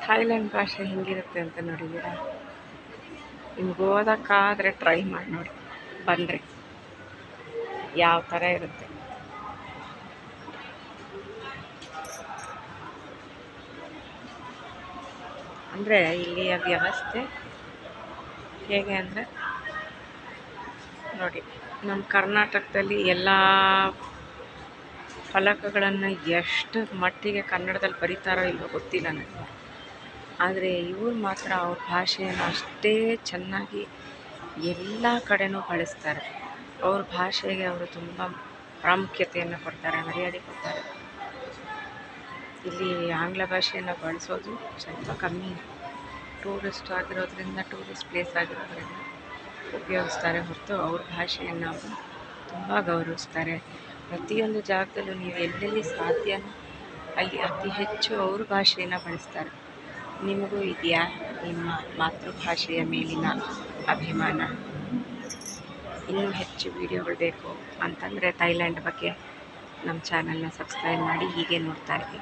Thailand ಭಾಷೆ ಹೆಂಗಿರುತ್ತೆ ಅಂತ ನೋಡಿದ್ದೀರಾ? ನಿಮ್ಗೆ ಓದೋಕ್ಕಾದರೆ ಟ್ರೈ ಮಾಡಿ ನೋಡಿ, ಬಂದರೆ ಯಾವ ಥರ ಇರುತ್ತೆ. ಅಂದರೆ ಇಲ್ಲಿಯ ವ್ಯವಸ್ಥೆ ಹೇಗೆ ಅಂದರೆ ನೋಡಿ, ನಮ್ಮ ಕರ್ನಾಟಕದಲ್ಲಿ ಎಲ್ಲ ಫಲಕಗಳನ್ನು ಎಷ್ಟು ಮಟ್ಟಿಗೆ ಕನ್ನಡದಲ್ಲಿ ಬರೀತಾರೋ ಇಲ್ವೋ ಗೊತ್ತಿಲ್ಲ ನನಗೆ. ಆದರೆ ಇವ್ರು ಮಾತ್ರ ಅವ್ರ ಭಾಷೆಯನ್ನು ಅಷ್ಟೇ ಚೆನ್ನಾಗಿ ಎಲ್ಲ ಕಡೆನೂ ಬಳಸ್ತಾರೆ. ಅವ್ರ ಭಾಷೆಗೆ ಅವರು ತುಂಬ ಪ್ರಾಮುಖ್ಯತೆಯನ್ನು ಕೊಡ್ತಾರೆ, ಮರ್ಯಾದೆ ಕೊಡ್ತಾರೆ. ಇಲ್ಲಿ ಆಂಗ್ಲ ಭಾಷೆಯನ್ನು ಬಳಸೋದು ಸ್ವಲ್ಪ ಕಮ್ಮಿ. ಟೂರಿಸ್ಟ್ ಆಗಿರೋದ್ರಿಂದ, ಟೂರಿಸ್ಟ್ ಪ್ಲೇಸ್ ಆಗಿರೋದ್ರಿಂದ ಉಪಯೋಗಿಸ್ತಾರೆ ಹೊರತು ಅವ್ರ ಭಾಷೆಯನ್ನು ಅವರು ತುಂಬ ಗೌರವಿಸ್ತಾರೆ. ಪ್ರತಿಯೊಂದು ಜಾಗದಲ್ಲೂ ನೀವು ಎಲ್ಲೆಲ್ಲಿ ಸಾಧ್ಯನೋ ಅಲ್ಲಿ ಅತಿ ಹೆಚ್ಚು ಅವ್ರ ಭಾಷೆಯನ್ನು ಬಳಸ್ತಾರೆ. ನಿಮಗೂ ಇದೆಯಾ ನಿಮ್ಮ ಮಾತೃಭಾಷೆಯ ಮೇಲಿನ ಅಭಿಮಾನ? ಇನ್ನೂ ಹೆಚ್ಚು ವಿಡಿಯೋಗಳು ಬೇಕು ಅಂತಂದರೆ ಥೈಲ್ಯಾಂಡ್ ಬಗ್ಗೆ ನಮ್ಮ ಚಾನಲ್ನ ಸಬ್ಸ್ಕ್ರೈಬ್ ಮಾಡಿ ಹೀಗೆ ನೋಡ್ತಾ ಇರಿ.